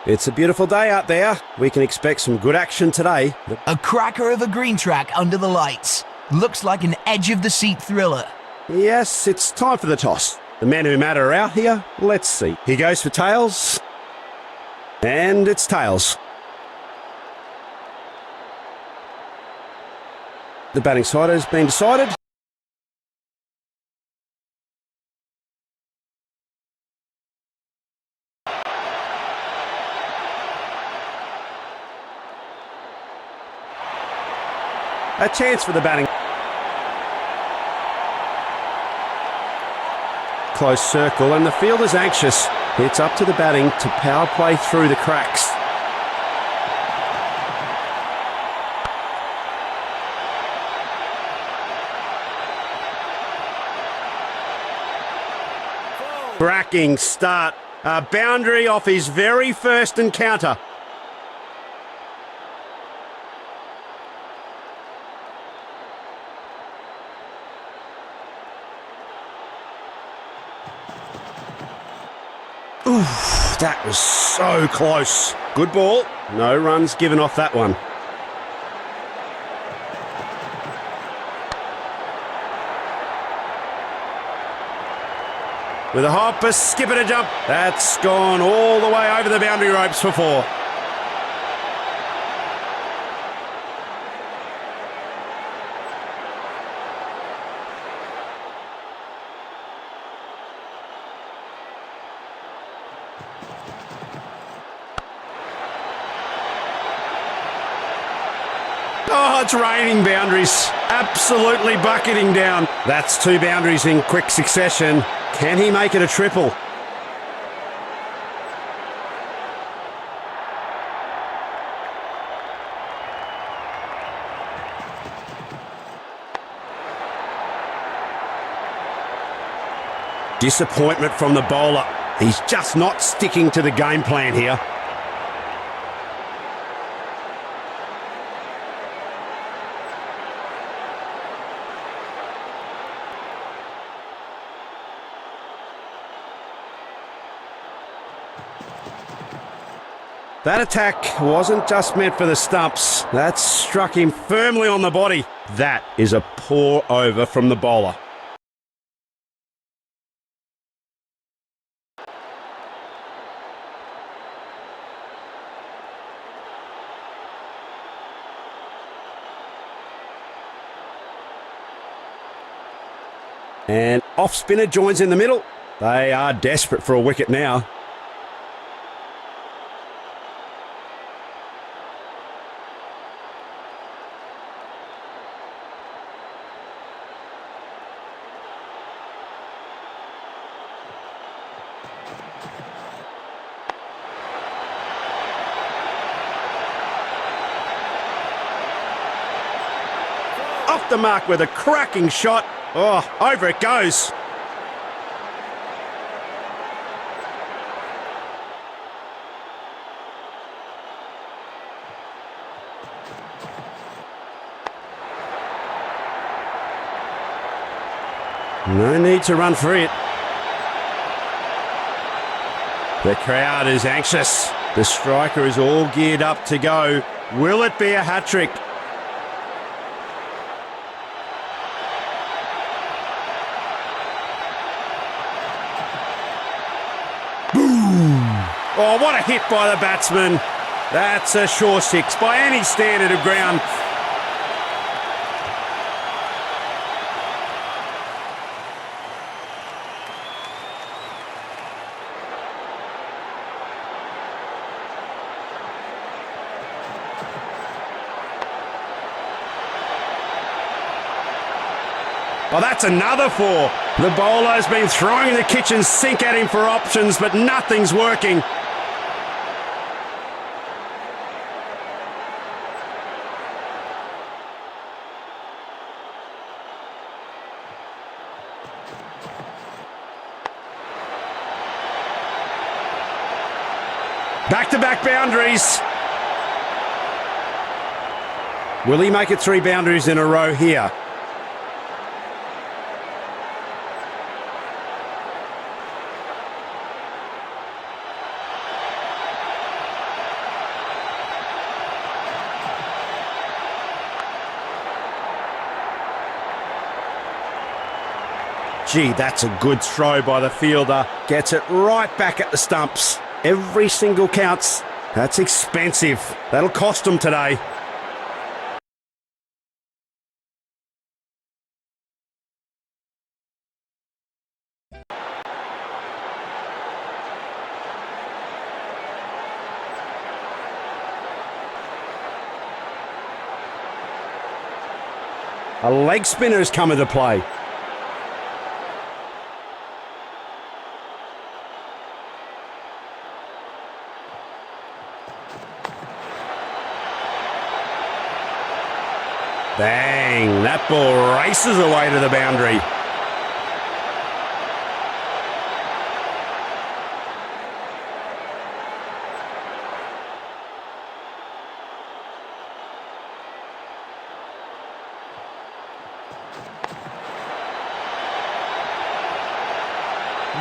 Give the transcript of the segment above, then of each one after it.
It's a beautiful day out there. We can expect some good action today. A cracker of a green track under the lights. Looks like an edge-of-the-seat thriller. Yes, it's time for the toss. The men who matter are out here. Let's see. He goes for tails. And it's tails. The batting side has been decided. A chance for the batting. Close circle, and the fielder's anxious. It's up to the batting to power play through the cracks. Bracking start. A boundary off his very first encounter. Oof, that was so close. Good ball. No runs given off that one. With a hop, a skip and a jump. That's gone all the way over the boundary ropes for four. Oh, it's raining boundaries. Absolutely bucketing down. That's two boundaries in quick succession. Can he make it a triple? Disappointment from the bowler. He's just not sticking to the game plan here. That attack wasn't just meant for the stumps. That struck him firmly on the body. That is a poor over from the bowler. And off spinner joins in the middle. They are desperate for a wicket now. Off the mark with a cracking shot. Oh, over it goes. No need to run for it. The crowd is anxious. The striker is all geared up to go. Will it be a hat-trick? Oh, what a hit by the batsman. That's a sure six by any standard of ground. Oh, that's another four. The bowler has been throwing the kitchen sink at him for options, but nothing's working. Back-to-back boundaries. Will he make it three boundaries in a row here? Gee, that's a good throw by the fielder. Gets it right back at the stumps. Every single counts. That's expensive. That'll cost them today. A leg spinner has come into play. Bang! That ball races away to the boundary.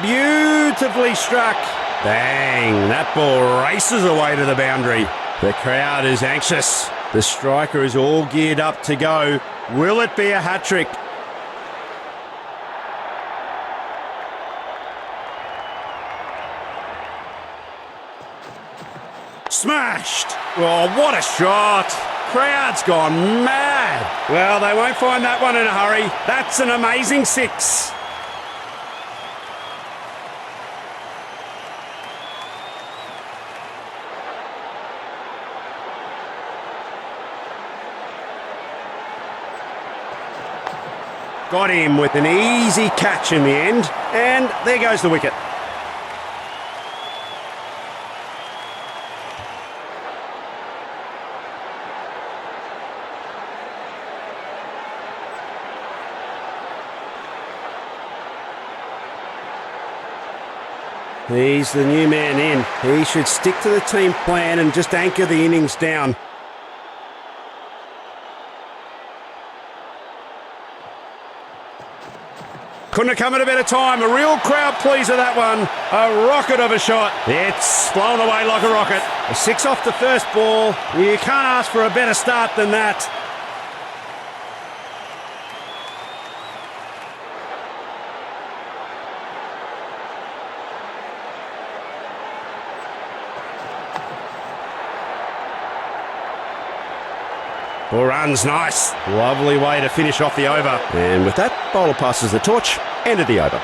Beautifully struck. Bang! That ball races away to the boundary. The crowd is anxious. The striker is all geared up to go. Will it be a hat-trick? Smashed! Oh, what a shot! Crowd's gone mad. Well, they won't find that one in a hurry. That's an amazing six. Got him with an easy catch in the end, and there goes the wicket. He's the new man in. He should stick to the team plan and just anchor the innings down. Couldn't have come at a better time. A real crowd pleaser, that one. A rocket of a shot. It's blown away like a rocket. A six off the first ball. You can't ask for a better start than that. Ball runs nice. Lovely way to finish off the over. And with that, bowler passes the torch. Ended the over.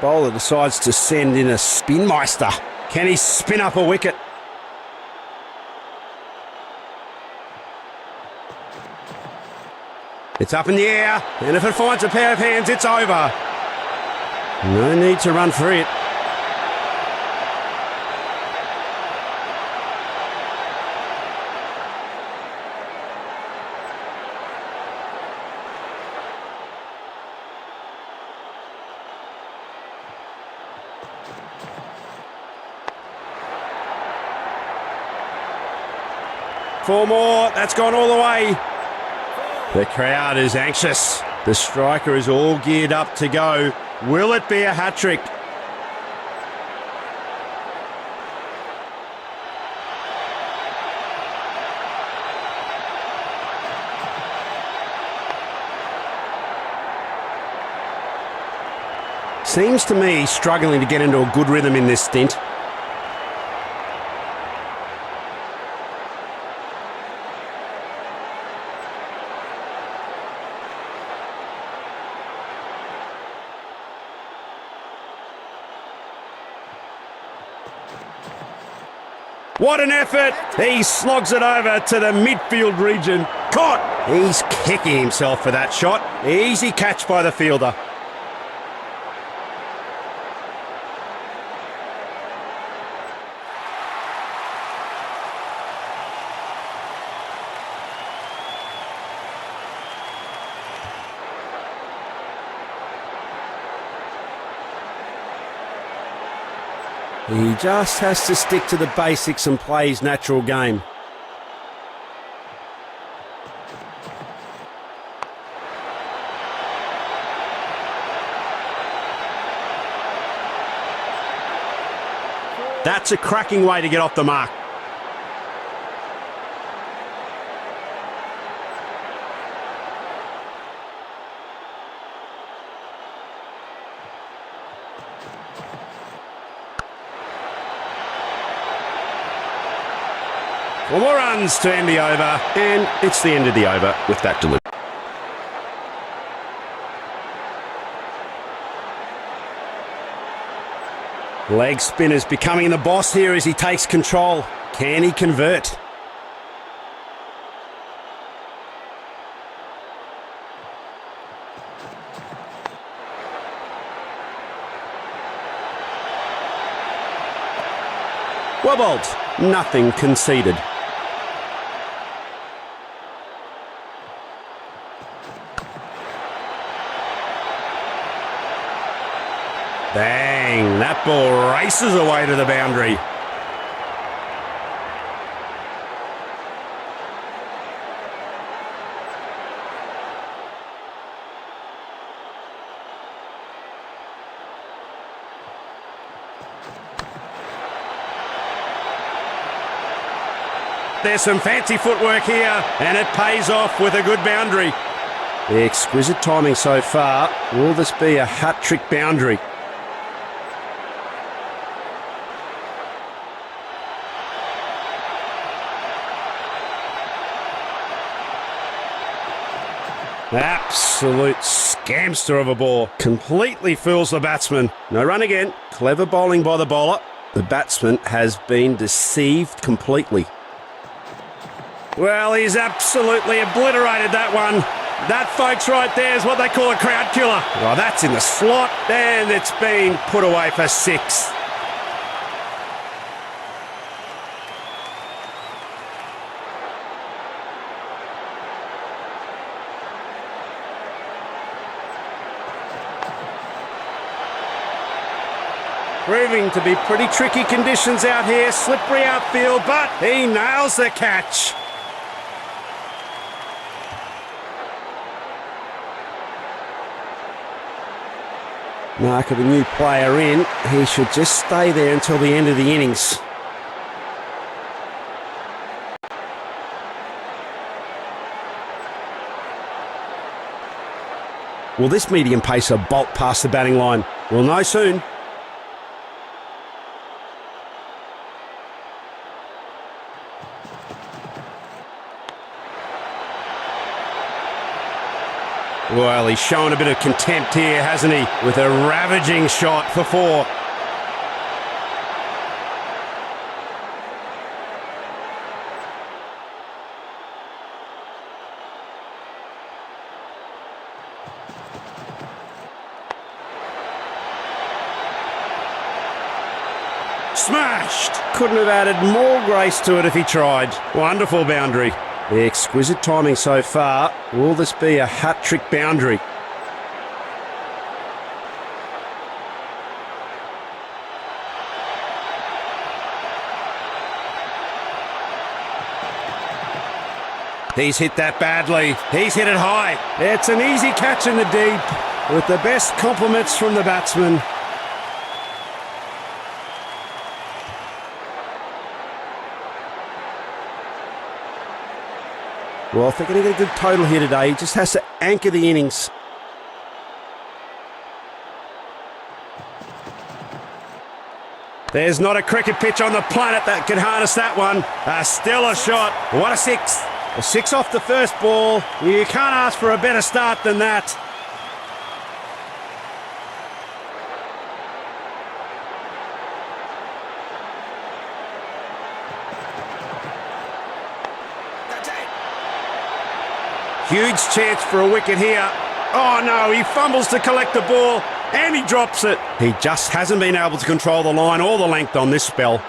Bowler decides to send in a spin meister. Can he spin up a wicket? It's up in the air, and if it finds a pair of hands, it's over. No need to run for it. Four more, that's gone all the way. The crowd is anxious. The striker is all geared up to go. Will it be a hat-trick? Seems to me he's struggling to get into a good rhythm in this stint. What an effort! He slogs it over to the midfield region. Caught! He's kicking himself for that shot. Easy catch by the fielder. He just has to stick to the basics and play his natural game. That's a cracking way to get off the mark. Well, more runs to end the over, and it's the end of the over with that delivery. Leg spinner's becoming the boss here as he takes control. Can he convert? Wobbled. Nothing conceded. Bang! That ball races away to the boundary. There's some fancy footwork here, and it pays off with a good boundary. The exquisite timing so far. Will this be a hat-trick boundary? Absolute scamster of a ball. Completely fools the batsman. No run again. Clever bowling by the bowler. The batsman has been deceived completely. Well, he's absolutely obliterated that one. That, folks, right there is what they call a crowd killer. Well, that's in the slot, and it's been put away for 6. Proving to be pretty tricky conditions out here. Slippery outfield, but he nails the catch. Mark of a new player in. He should just stay there until the end of the innings. Will this medium pacer bolt past the batting line? We'll know soon. Well, he's shown a bit of contempt here, hasn't he? With a ravaging shot for 4. Smashed! Couldn't have added more grace to it if he tried. Wonderful boundary. The exquisite timing so far. Will this be a hat-trick boundary? He's hit that badly. He's hit it high. It's an easy catch in the deep with the best compliments from the batsman. Well, if they're going to get a good total here today, he just has to anchor the innings. There's not a cricket pitch on the planet that can harness that one. Still a shot. What a 6. A 6 off the first ball. You can't ask for a better start than that. Huge chance for a wicket here. Oh no, he fumbles to collect the ball and he drops it. He just hasn't been able to control the line or the length on this spell.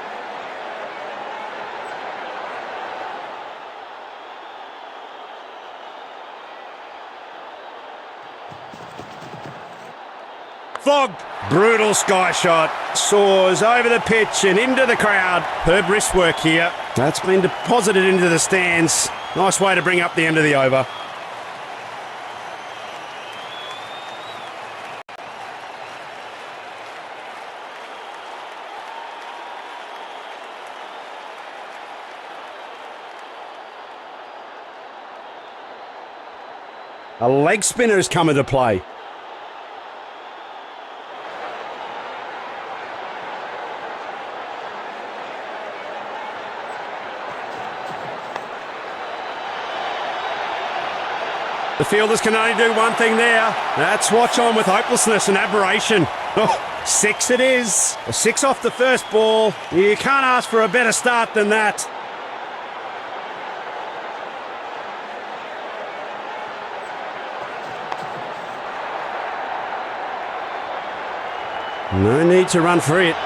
Flogged. Brutal sky shot. Soars over the pitch and into the crowd. Herb wrist work here. That's been deposited into the stands. Nice way to bring up the end of the over. A leg spinner has come into play. The fielders can only do one thing there. That's watch on with hopelessness and admiration. Oh, 6 it is. A 6 off the first ball. You can't ask for a better start than that. No need to run for it.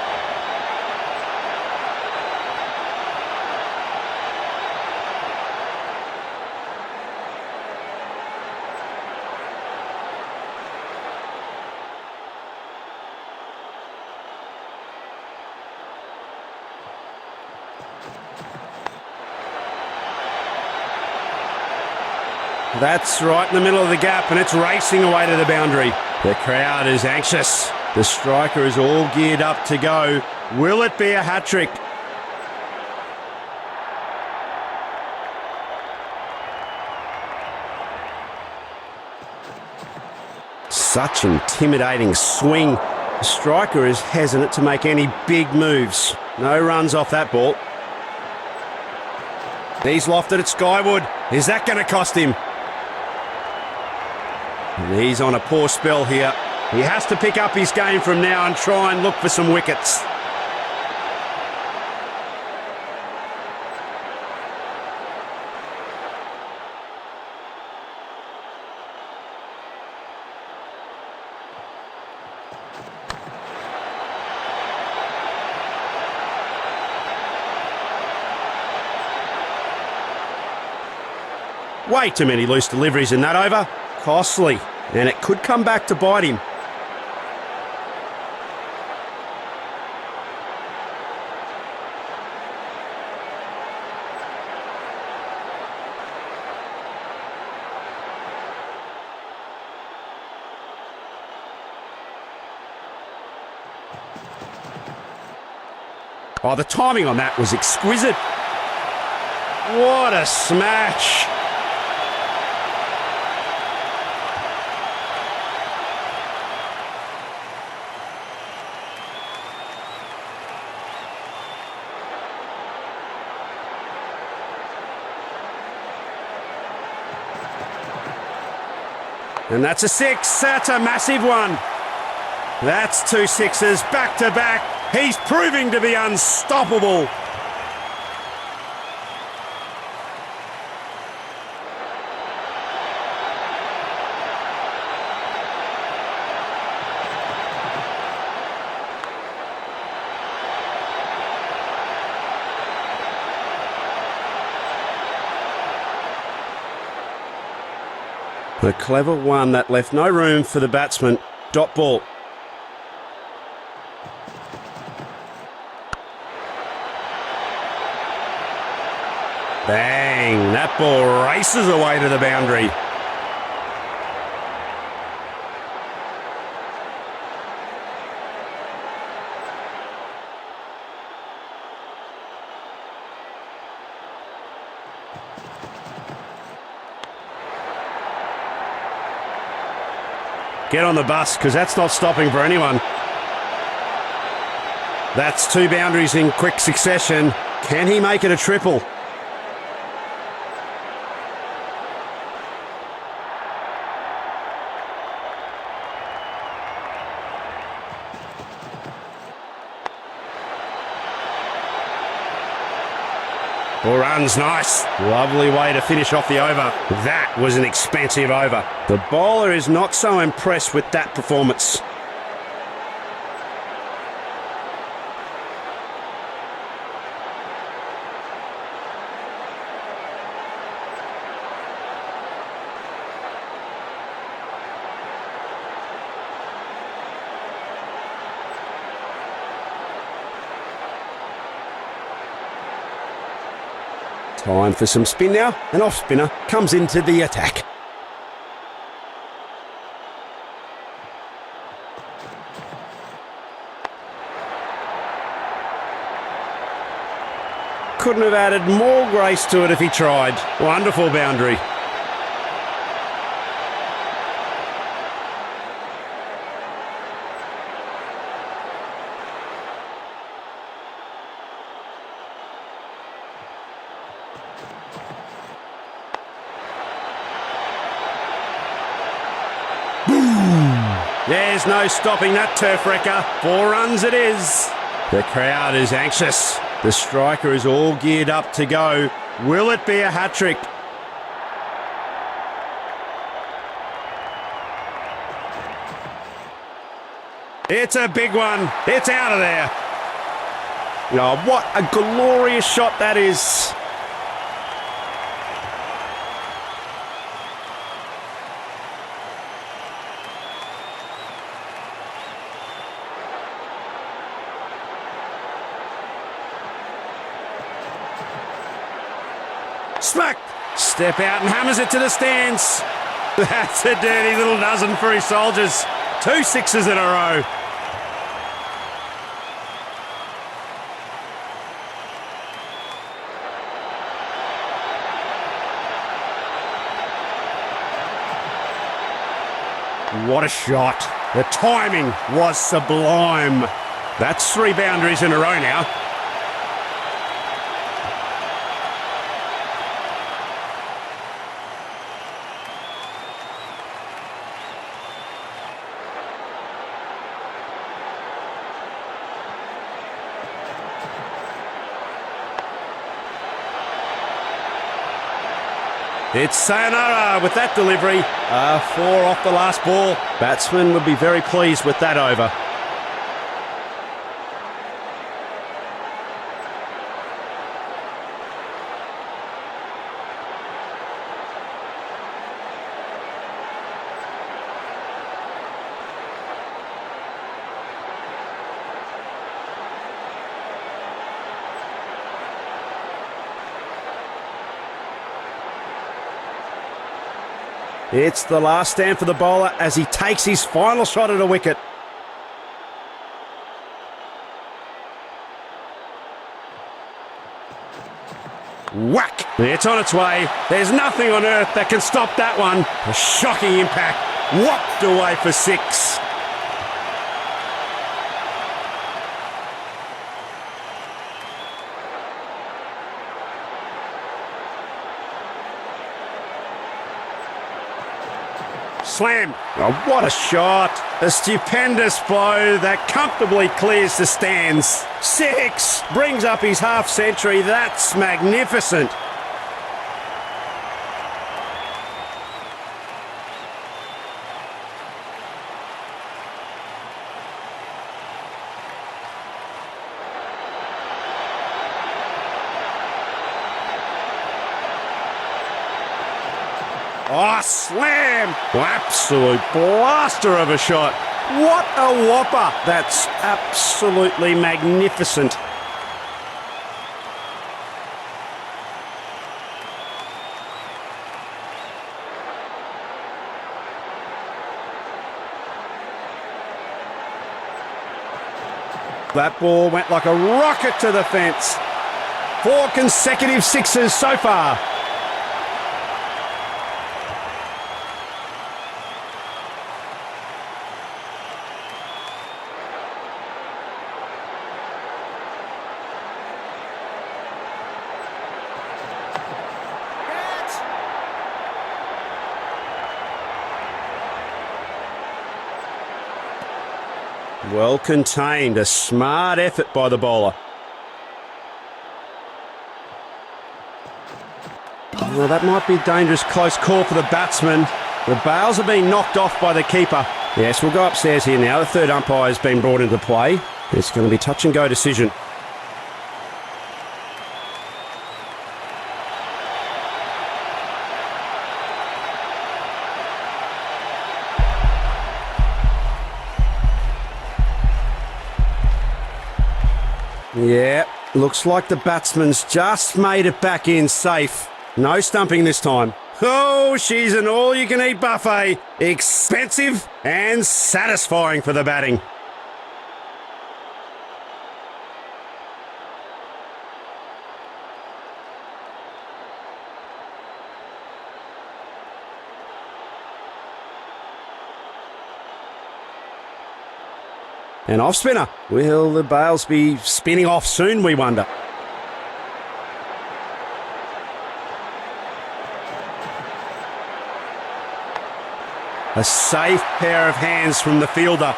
That's right in the middle of the gap, and it's racing away to the boundary. The crowd is anxious. The striker is all geared up to go. Will it be a hat-trick? Such intimidating swing. The striker is hesitant to make any big moves. No runs off that ball. He's lofted it skyward. Is that going to cost him? And he's on a poor spell here. He has to pick up his game from now and try and look for some wickets. Way too many loose deliveries in that over. Costly. And it could come back to bite him. Oh, the timing on that was exquisite. What a smash. And that's a 6. That's a massive one. That's 2 sixes back to back. He's proving to be unstoppable. A clever one that left no room for the batsman. Dot ball. Bang! That ball races away to the boundary. Get on the bus, because that's not stopping for anyone. That's 2 boundaries in quick succession. Can he make it a triple? Ball runs nice. Lovely way to finish off the over. That was an expensive over. The bowler is not so impressed with that performance. Time for some spin now. An off spinner comes into the attack. Couldn't have added more grace to it if he tried. Wonderful boundary. There's no stopping that turf wrecker. 4 runs it is. The crowd is anxious. The striker is all geared up to go. Will it be a hat-trick? It's a big one. It's out of there. Oh, what a glorious shot that is. Smack! Step out and hammers it to the stands. That's a dirty little dozen for his soldiers. 2 sixes in a row. What a shot. The timing was sublime. That's 3 boundaries in a row now. It's sayonara with that delivery. 4 off the last ball. Batsman would be very pleased with that over. It's the last stand for the bowler as he takes his final shot at a wicket. Whack! It's on its way. There's nothing on earth that can stop that one. A shocking impact. Whopped away for 6. Slam. Oh, what a shot. A stupendous blow that comfortably clears the stands. 6. Brings up his half century. That's magnificent. Oh, slam! Absolute blaster of a shot. What a whopper. That's absolutely magnificent. That ball went like a rocket to the fence. 4 consecutive 6s so far. Well contained, a smart effort by the bowler. Well, that might be a dangerous close call for the batsman. The bails are being knocked off by the keeper. Yes, we'll go upstairs here now. The third umpire has been brought into play. It's going to be touch and go decision. Yeah, looks like the batsman's just made it back in safe. No stumping this time. Oh, she's an all-you-can-eat buffet. Expensive and satisfying for the batting. An off spinner. Will the bails be spinning off soon, we wonder? A safe pair of hands from the fielder.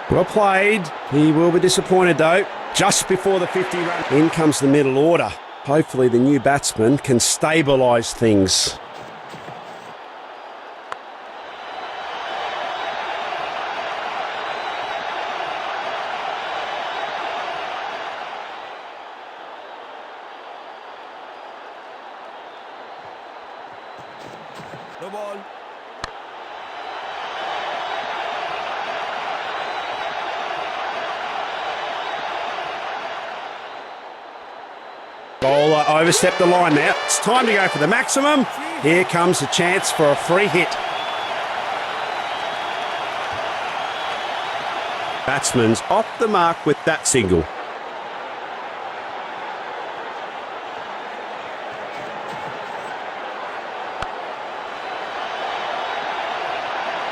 Well played. He will be disappointed though. Just before the 50 run. In comes the middle order. Hopefully the new batsman can stabilise things. The ball. Bowler overstepped the line now. It's time to go for the maximum. Here comes a chance for a free hit. Batsman's off the mark with that single.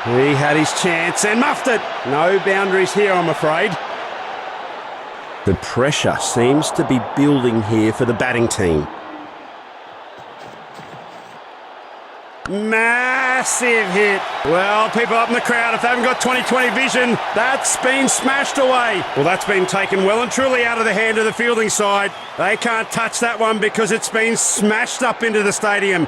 He had his chance and muffed it. No boundaries here, I'm afraid. The pressure seems to be building here for the batting team. Massive hit. Well, people up in the crowd, if they haven't got 20/20 vision, that's been smashed away. Well, that's been taken well and truly out of the hand of the fielding side. They can't touch that one because it's been smashed up into the stadium.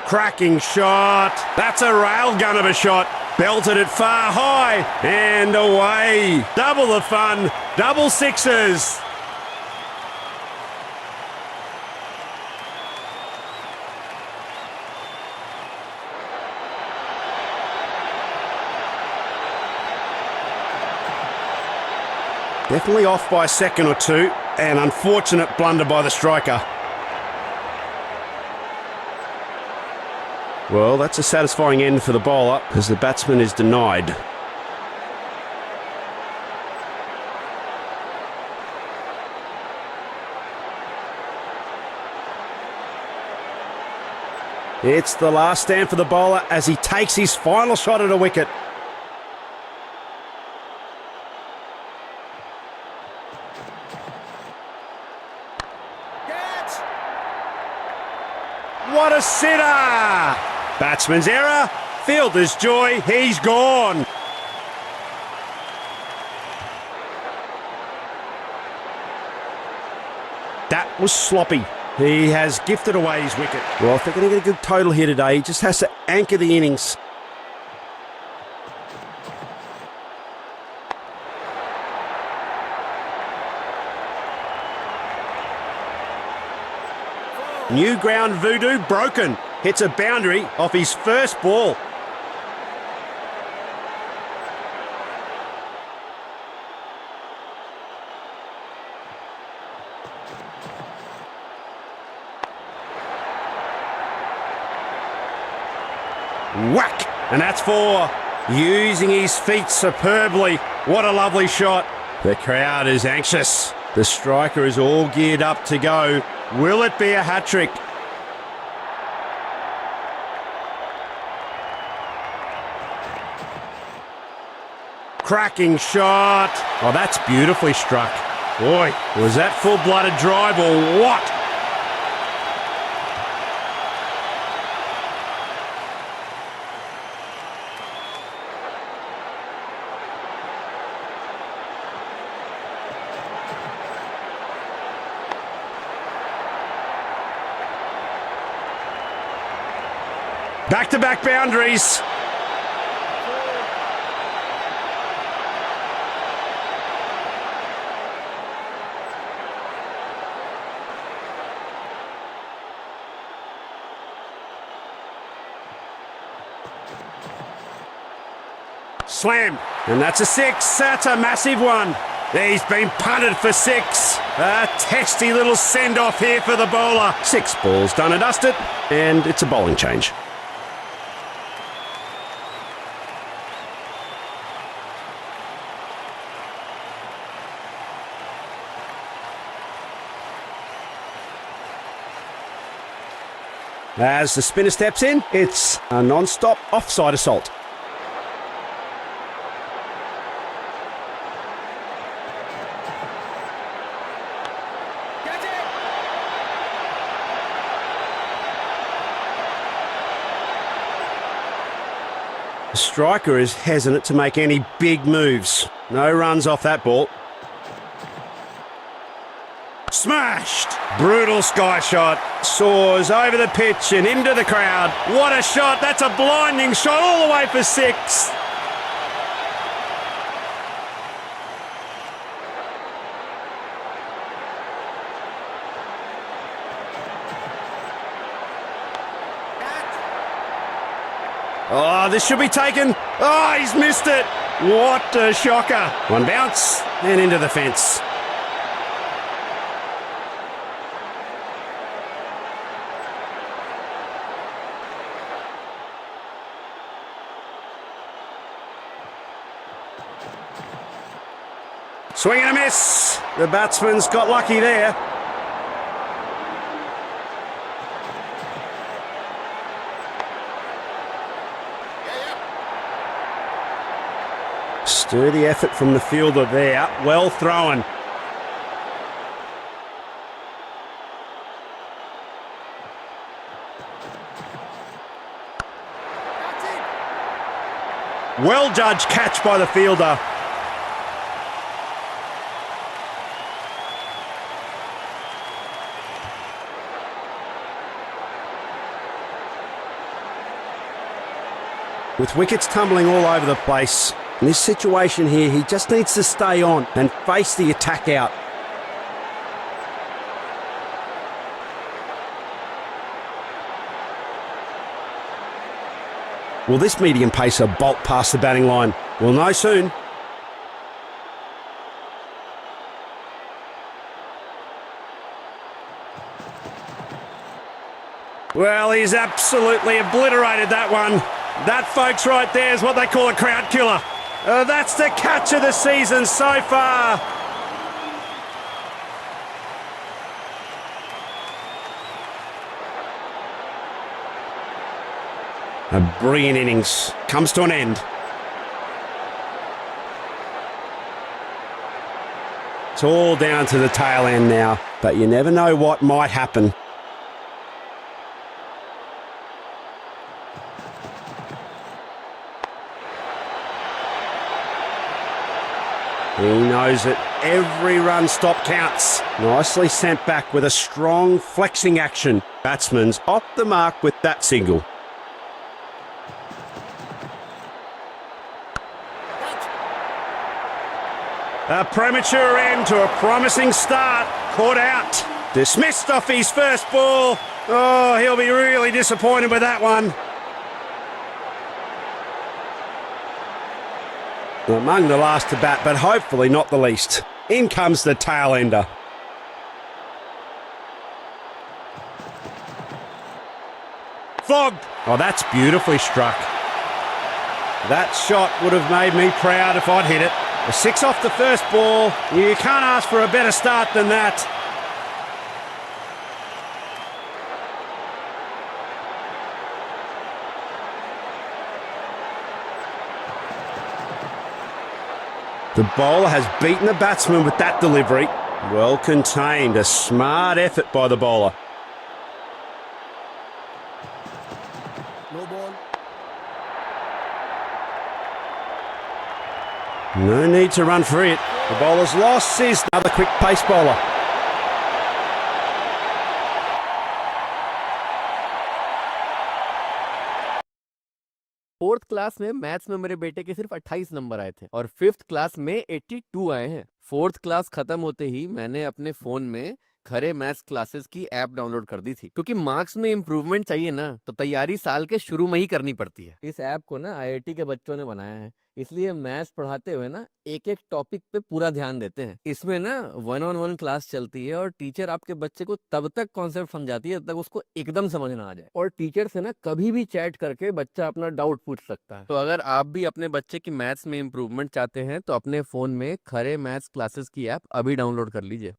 Cracking shot. That's a railgun of a shot. Belted it far high and away. Double the fun. Double sixes. Definitely off by a second or two. An unfortunate blunder by the striker. Well, that's a satisfying end for the bowler as the batsman is denied. It's the last stand for the bowler as he takes his final shot at a wicket. What a sitter! Batsman's error, fielder's joy, he's gone. That was sloppy. He has gifted away his wicket. Well, if they're going to get a good total here today, he just has to anchor the innings. New ground voodoo broken. Hits a boundary off his first ball. Whack! And that's four. Using his feet superbly. What a lovely shot. The crowd is anxious. The striker is all geared up to go. Will it be a hat-trick? Cracking shot. Oh, that's beautifully struck. Boy, was that full-blooded drive or what? Back-to-back boundaries. Slam. And that's a six. That's a massive one. He's been punted for six. A testy little send-off here for the bowler. 6 balls done and dusted, and it's a bowling change. As the spinner steps in, it's a non-stop offside assault. The striker is hesitant to make any big moves. No runs off that ball. Smashed! Brutal sky shot. Soars over the pitch and into the crowd. What a shot! That's a blinding shot all the way for 6. Oh, this should be taken. Oh, he's missed it. What a shocker. One bounce and into the fence. Swing and a miss. The batsman's got lucky there. Sturdy effort from the fielder there. Well thrown. Well judged catch by the fielder. With wickets tumbling all over the place, in this situation here, he just needs to stay on and face the attack out. Will this medium pacer bolt past the batting line? We'll know soon. Well, he's absolutely obliterated that one. That, folks, right there is what they call a crowd killer. That's the catch of the season so far. A brilliant innings comes to an end. It's all down to the tail end now, but you never know what might happen. He knows that every run stop counts. Nicely sent back with a strong flexing action. Batsman's off the mark with that single. A premature end to a promising start. Caught out. Dismissed off his first ball. Oh, he'll be really disappointed with that one. Among the last to bat, but hopefully not the least. In comes the tail ender. Flogged. Oh, that's beautifully struck. That shot would have made me proud if I'd hit it. A 6 off the first ball. You can't ask for a better start than that. The bowler has beaten the batsman with that delivery. Well contained, a smart effort by the bowler. No ball. No need to run for it. The bowler's loss is another quick pace bowler. Fourth class में maths में मेरे बेटे के सिर्फ 28 number आए थे और fifth class में 82 आए हैं। फोर्थ क्लास खत्म होते ही मैंने अपने फोन में खरे मैथ्स क्लासेस की ऐप डाउनलोड कर दी थी, क्योंकि मार्क्स में इंप्रूवमेंट चाहिए ना, तो तैयारी साल के शुरू में ही करनी पड़ती है। इस ऐप को ना आईआईटी के बच्चों ने बनाया है, इसलिए मैथ्स पढ़ाते हुए ना एक एक टॉपिक पे पूरा ध्यान देते हैं। इसमें ना 1-on-1 क्लास चलती है और टीचर आपके बच्चे को तब तक कॉन्सेप्ट समझाती है जब तक उसको एकदम समझ ना आ जाए, और टीचर से ना कभी भी चैट करके बच्चा अपना डाउट पूछ सकता है। तो अगर आप भी अपने बच्चे की मैथ्स में इंप्रूवमेंट चाहते हैं तो अपने फोन में खरे मैथ्स क्लासेस की ऐप अभी डाउनलोड कर लीजिए।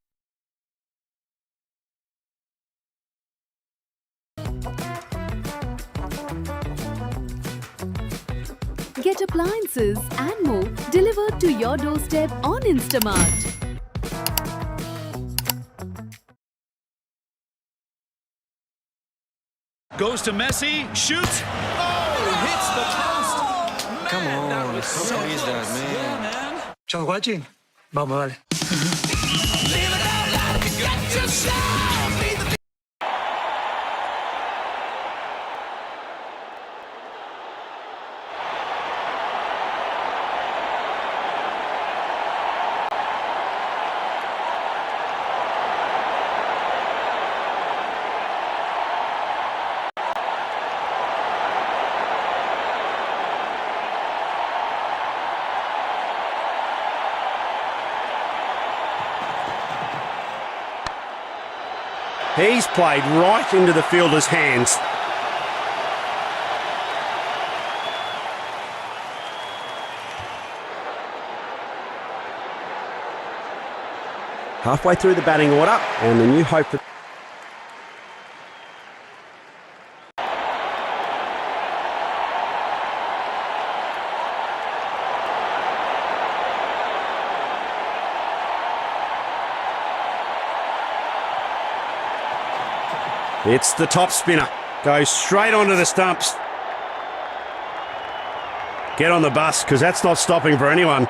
Get appliances and more delivered to your doorstep on Instamart. Goes to Messi, shoots, oh, hits the post. Come on, squeeze that, man. Chao, vamos, dale. He's played right into the fielder's hands. Halfway through the batting order, and the new hope for... It's the top spinner. Goes straight onto the stumps. Get on the bus, because that's not stopping for anyone.